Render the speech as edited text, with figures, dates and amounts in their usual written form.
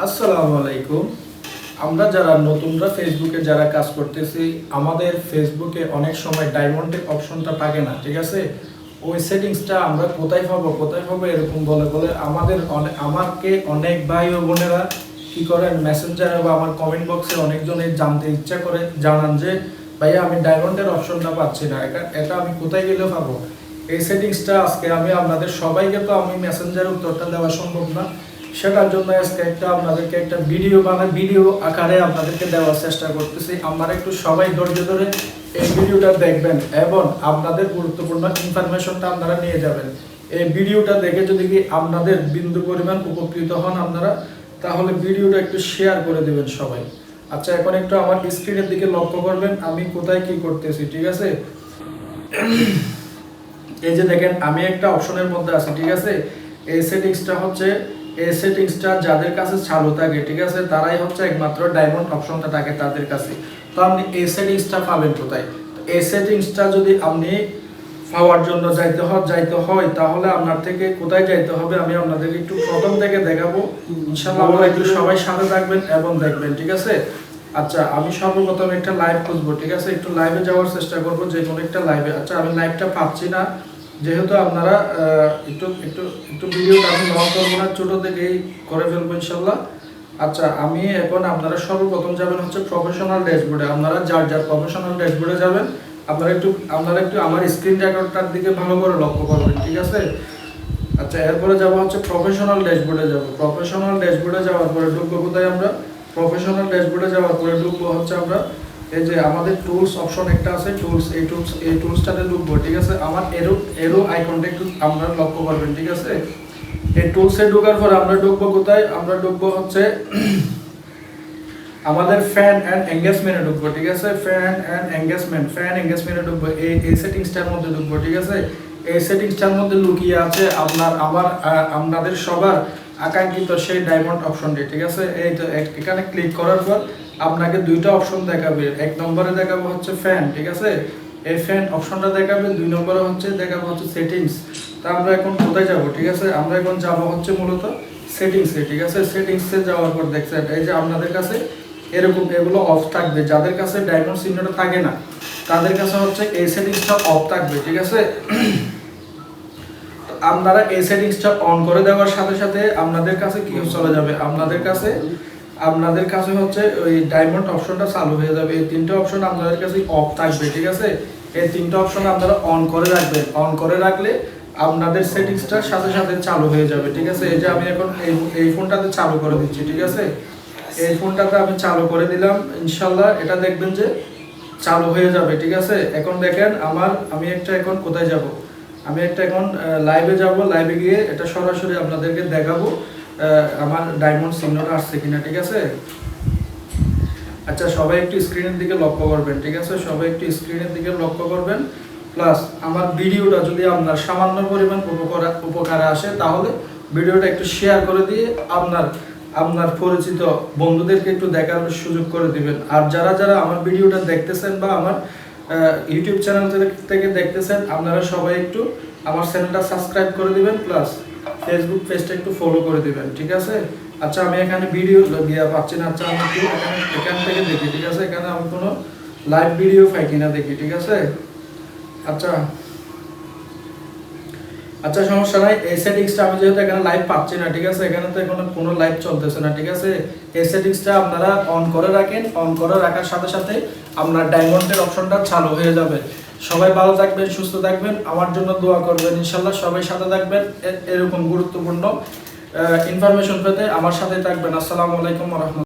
আসসালামু আলাইকুম। আমরা যারা নতুনরা ফেসবুকে যারা কাজ করতেছি, আমাদের ফেসবুকে অনেক সময় ডায়মন্ডের অপশনটা থাকে না, ঠিক আছে? ওই সেটিংসটা আমরা কোথায় পাবো এরকম বলে বলে আমাকে অনেক ভাই ও বোনেরা কি করেন, মেসেঞ্জারে বা আমার কমেন্ট বক্সে অনেকজনই জানতে ইচ্ছা করে, জানান যে ভাইয়া আমি ডায়মন্ডের অপশনটা পাচ্ছি না, এটা আমি কোথায় গেলে পাবো? এই সেটিংসটা আজকে আমি আপনাদের সবাইকে, তো আমি মেসেঞ্জারে উত্তরটা দেওয়া সম্ভব না, সেটার জন্য আজকে আপনাদেরকে একটা ভিডিও আকারে আপনাদেরকে দেওয়ার চেষ্টা করতেছি। আপনারা একটু সবাই ধৈর্য ধরে এই ভিডিওটা দেখবেন এবং আপনাদের গুরুত্বপূর্ণ ইনফরমেশনটা আপনারা নিয়ে যাবেন। এই ভিডিওটা দেখে যদি কি আপনাদের বিন্দু পরিমাণ উপকৃত হন আপনারা, তাহলে ভিডিওটা একটু শেয়ার করে দেবেন সবাই। আচ্ছা, এখন একটু আমার স্ক্রিনের দিকে লক্ষ্য করবেন, আমি কোথায় কি করতেছি, ঠিক আছে? এই যে দেখেন, আমি একটা অপশনের মধ্যে আছি, ঠিক আছে? এই সেটিংসটা যাদের কাছে চালু থাকে, ঠিক আছে, তারাই হচ্ছে একমাত্র ডায়মন্ড অপশনটা থাকে তাদের কাছে। তো আপনি এই সেটিংসটা পাবেন কোথায়? এই সেটিংসটা যদি আপনি পাওয়ার জন্য যাইতে হয় তাহলে আপনার থেকে কোথায় যাইতে হবে আমি আপনাদেরকে একটু প্রথম থেকে দেখাবো। ইনশাআল্লাহ আপনারা একটু সবাই সাথে থাকবেন এবং দেখবেন, ঠিক আছে? আচ্ছা, আমি সর্বপ্রথম একটা লাইভ খুঁজবো, ঠিক আছে? একটু লাইভে যাওয়ার চেষ্টা করবো, যে কোনো একটা লাইভে। আচ্ছা, আমি লাইভটা পাচ্ছি না, যেহেতু আপনারা একটু ভিডিওটা আমি লং করবো না, ছোট থেকেই করে ফেলবো ইনশাল্লাহ। আচ্ছা, আমি এখন আপনারা সর্বপ্রথম যাবেন হচ্ছে প্রফেশনাল ড্যাশবোর্ডে। আপনারা যার প্রফেশনাল ড্যাশবোর্ডে যাবেন, আপনারা একটু আমার স্ক্রিন রেকর্ডটার দিকে ভালো করে লক্ষ্য করবেন, ঠিক আছে? আচ্ছা, এরপরে যাব হচ্ছে প্রফেশনাল ড্যাশবোর্ডে যাব। প্রফেশনাল ড্যাশবোর্ডে যাওয়ার পরে ঢুকবো কোথায়? আমরা প্রফেশনাল ড্যাশবোর্ডে যাওয়ার পরে ঢুকবো হচ্ছে আমরা এই যে আমাদের টুলস অপশন একটা আছে, এই টুলসটাতে ঢুকবো, ঠিক আছে? আমার এরো আইকনটা একটু আপনারা লক্ষ্য করবেন, ঠিক আছে? এই টুলসে ঢোকার পর আমরা ঢুকবো কোথায়? আমরা ঢুকবো হচ্ছে আমাদের ফ্যান এন্ড এঙ্গেজমেন্টে ঢুকবো, ঠিক আছে? ফ্যান এঙ্গেজমেন্টে ঢুকবো, এই সেটিংসটার মধ্যে ঢুকবো, ঠিক আছে? এই সেটিংসটার মধ্যে লুকিয়ে আছে আপনাদের সবার আকাঙ্ক্ষিত সেই ডায়মন্ড অপশনটি, ঠিক আছে? এই তো এখানে ক্লিক করার পর আপনাকে দুইটা অপশন দেখাবে। এক নম্বরে দেখাবো হচ্ছে ফ্যান, ঠিক আছে? এই ফ্যান অপশনটা দেখাবে। দুই নম্বরে দেখাবো হচ্ছে সেটিংস। তা আমরা এখন কোথায় যাব, ঠিক আছে? আমরা এখন যাব হচ্ছে মূলত সেটিংসে, ঠিক আছে? সেটিংসে যাওয়ার পর দেখছেন এই যে আপনাদের কাছে এরকম এগুলো অফ থাকবে। যাদের কাছে ডায়মন্ড চিহ্নটা থাকে না তাদের কাছে হচ্ছে এই সেটিংসটা অফ থাকবে, ঠিক আছে? আপনারা এই সেটিংসটা অন করে দেওয়ার সাথে সাথে আপনাদের কাছে কি চলে যাবে, আপনাদের কাছে হচ্ছে ওই ডায়মন্ড অপশনটা চালু হয়ে যাবে। এই তিনটা অপশন আপনাদের কাছে অফ থাকবে, ঠিক আছে? এই তিনটা অপশন আপনারা অন করে রাখবেন। অন করে রাখলে আপনাদের সেটিংসটা সাথে সাথে চালু হয়ে যাবে, ঠিক আছে? এই যে আমি এখন এই ফোনটাতে চালু করে দিচ্ছি, ঠিক আছে? এই ফোনটাতে আমি চালু করে দিলাম, ইনশাল্লাহ এটা দেখবেন যে চালু হয়ে যাবে, ঠিক আছে? এখন দেখেন আমি এখন কোথায় যাব? আমি এখন লাইভে যাব। লাইভে গিয়ে এটা সরাসরি আপনাদেরকে দেখাবো আমার ডায়মন্ড চিহ্নটা আসছে কিনা, ঠিক আছে? আচ্ছা, সবাই একটু স্ক্রিনের দিকে লক্ষ্য করবেন, ঠিক আছে? সবাই একটু স্ক্রিনের দিকে লক্ষ্য করবেন। প্লাস আমার ভিডিওটা যদি আপনার সামান্য পরিমাণ উপকারে আসে তাহলে ভিডিওটা একটু শেয়ার করে দিয়ে আপনার পরিচিত বন্ধুদেরকে একটু দেখার সুযোগ করে দিবেন। আর যারা আমার ভিডিওটা দেখতেছেন বা আমার ইউটিউব চ্যানেল থেকে দেখতেছেন, আপনারা সবাই একটু আমার চ্যানেলটা সাবস্ক্রাইব করে দিবেন, প্লাস ফেসবুক পেজটা একটু ফলো করে দিবেন, ঠিক আছে? আচ্ছা, আমি এখানে ভিডিও দিয়ে পাচ্ছি না। আচ্ছা, আমি একটু এখান থেকে দেখি, ঠিক আছে? এখানে আমি কোনো লাইভ ভিডিও পাই কিনা দেখি, ঠিক আছে? আচ্ছা, সমস্যা নাই। এই সেটিংসটা আমি যেহেতু এখানে লাইভ পাচ্ছি না, ঠিক আছে? এখানে তো এখন কোনো লাইভ চলতেছে না, ঠিক আছে? এই সেটিংসটা আপনারা অন করে রাখেন। অন করে রাখার সাথে সাথে আপনার ডায়মন্ডের অপশনটা চালু হয়ে যাবে। সবাই ভালো থাকবেন, সুস্থ থাকবেন, আমার জন্য দোয়া করবেন ইনশাল্লাহ। সবাই সাথে থাকবেন, এরকম গুরুত্বপূর্ণ ইনফরমেশন পেতে আমার সাথে থাকবেন। আসসালামু আলাইকুম ওয়া রাহমাতুল্লাহ।